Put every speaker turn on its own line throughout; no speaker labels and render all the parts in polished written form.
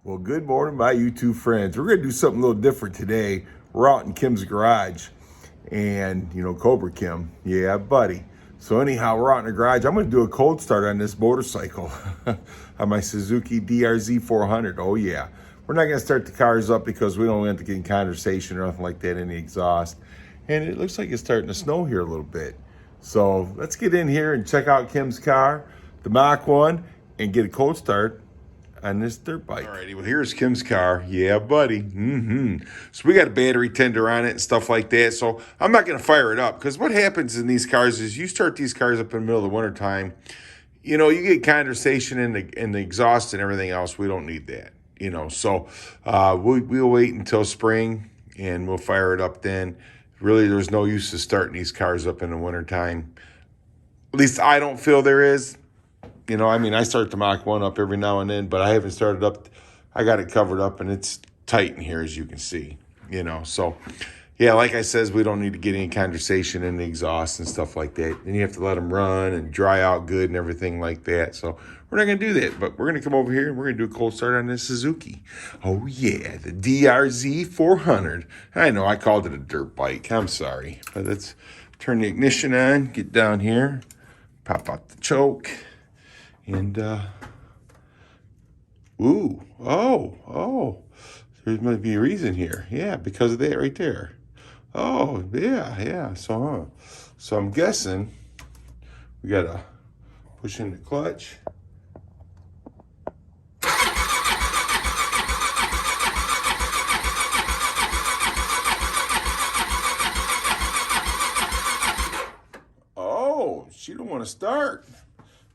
Well, good morning, my YouTube friends. We're going to do something a little different today. We're out in Kim's garage, and Cobra Kim, yeah, buddy. So anyhow, we're out in the garage. I'm going to do a cold start on this motorcycle, on my Suzuki DRZ400. Oh yeah, we're not going to start the cars up because we don't want to get in conversation or nothing like that in the exhaust. And it looks like it's starting to snow here a little bit. So let's get in here and check out Kim's car, the Mach 1, and get a cold start on this dirt bike. Alrighty, well here's Kim's car. Yeah, buddy. So we got a battery tender on it and stuff like that. So I'm not gonna fire it up because what happens in these cars is you start these cars up in the middle of the winter time, you get condensation in the exhaust and everything else. We don't need that. So we'll wait until spring and we'll fire it up then. Really, there's no use to starting these cars up in the winter time. At least I don't feel there is. I start the Mach 1 up every now and then, but I haven't started up. I got it covered up, and it's tight in here, as you can see. So, yeah, like I says, we don't need to get any condensation in the exhaust and stuff like that. Then you have to let them run and dry out good and everything like that. So we're not going to do that, but we're going to come over here, and we're going to do a cold start on this Suzuki. Oh, yeah, the DRZ400. I know, I called it a dirt bike. I'm sorry. But let's turn the ignition on, get down here, pop out the choke. And, there might be a reason here. Yeah, because of that right there. Oh, yeah. So I'm guessing we got to push in the clutch. Oh, she don't want to start.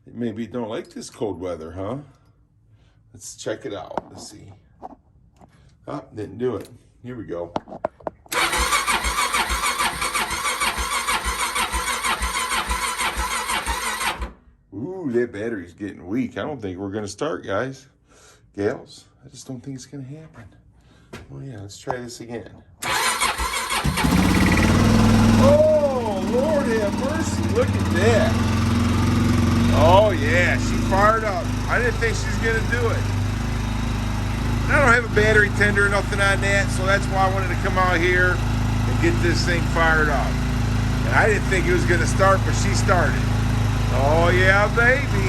Maybe you don't like this cold weather, huh? Let's check it out. Let's see. Oh, didn't do it. Here we go. Ooh, that battery's getting weak. I don't think we're going to start, guys. Gals, I just don't think it's going to happen. Oh, yeah, let's try this again. Oh, Lord have mercy. Look at that. Oh, yeah, she fired up. I didn't think she was going to do it. I don't have a battery tender or nothing on that, so that's why I wanted to come out here and get this thing fired up. And I didn't think it was going to start, but she started. Oh, yeah, baby.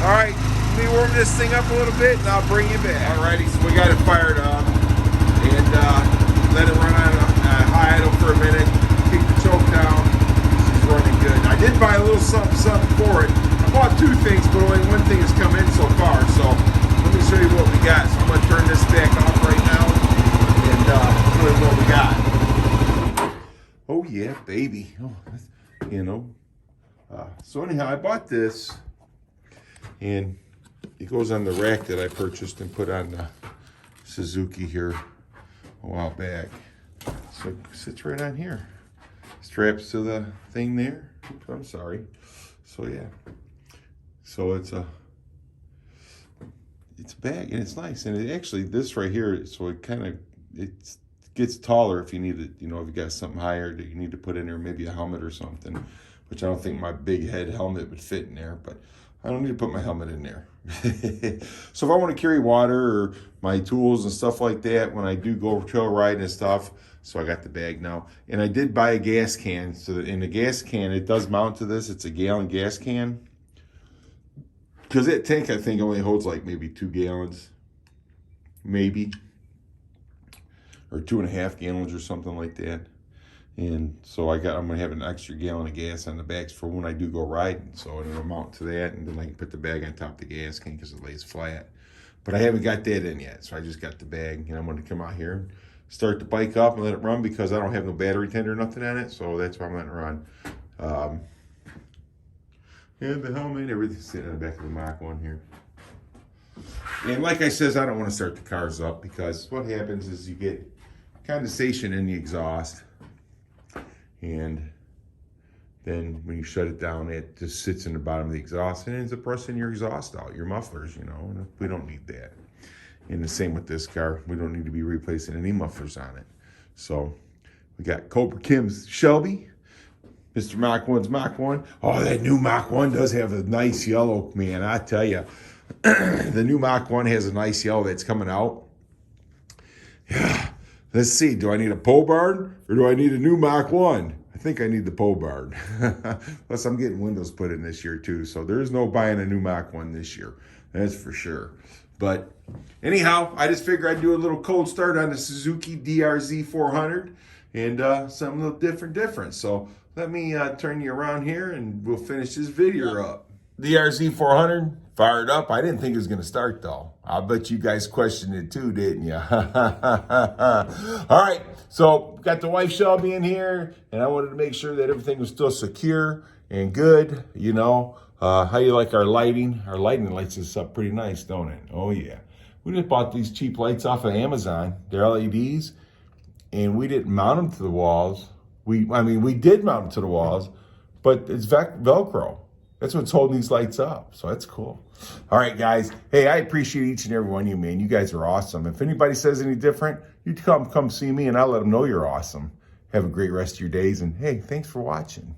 All right, let me warm this thing up a little bit, and I'll bring you back. All righty, so we got it fired up. And let it run on high idle for a minute. Keep the choke down. She's running good. I did buy a little something for it. I bought two things, but only one thing has come in so far. So let me show you what we got. So I'm going to turn this back off right now and show you what we got. Oh yeah, baby. So anyhow, I bought this, and it goes on the rack that I purchased and put on the Suzuki here a while back. So it sits right on here. Straps to the thing there. Oops, I'm sorry. So yeah. So it's a bag, and it's nice. And it actually, this right here, so it gets taller if you need it, if you got something higher that you need to put in there, maybe a helmet or something, which I don't think my big head helmet would fit in there, but I don't need to put my helmet in there. So if I want to carry water or my tools and stuff like that when I do go trail riding and stuff, so I got the bag now. And I did buy a gas can. So in the gas can, it does mount to this. It's a gallon gas can. Because that tank, I think, only holds like maybe 2 gallons. Maybe. Or 2.5 gallons or something like that. And so I'm going to have an extra gallon of gas on the backs for when I do go riding. So it'll mount to that, and then I can put the bag on top of the gas can because it lays flat. But I haven't got that in yet, so I just got the bag. And I'm going to come out here, start the bike up and let it run because I don't have no battery tender or nothing on it. So that's why I'm letting it run. And the helmet, everything's sitting on the back of the Mach 1 here. And like I says, I don't want to start the cars up because what happens is you get condensation in the exhaust. And then when you shut it down, it just sits in the bottom of the exhaust and ends up rusting your exhaust out, your mufflers, and we don't need that. And the same with this car. We don't need to be replacing any mufflers on it. So we got Cobra Kim's Shelby, Mr. Mach 1's Mach 1. Oh, that new Mach 1 does have a nice yellow, man, I tell you. The new Mach 1 has a nice yellow that's coming out. Yeah. Let's see. Do I need a pole barn or do I need a new Mach 1? I think I need the pole barn. Plus, I'm getting windows put in this year, too. So there's no buying a new Mach 1 this year. That's for sure. But anyhow, I just figured I'd do a little cold start on the Suzuki DRZ400 and something a little different. So let me turn you around here and we'll finish this video up. DRZ400 fired up. I didn't think it was going to start, though. I'll bet you guys questioned it too, didn't you? All right. So got the wife Shelby in here, and I wanted to make sure that everything was still secure and good. You know, how you like our lighting? Our lighting lights us up pretty nice, don't it? Oh, yeah. We just bought these cheap lights off of Amazon. They're LEDs, and we didn't mount them to the walls. We did mount them to the walls, but it's Velcro. That's what's holding these lights up. So that's cool. All right, guys. Hey, I appreciate each and every one of you, man. You guys are awesome. If anybody says any different, you come see me and I'll let them know you're awesome. Have a great rest of your days. And hey, thanks for watching.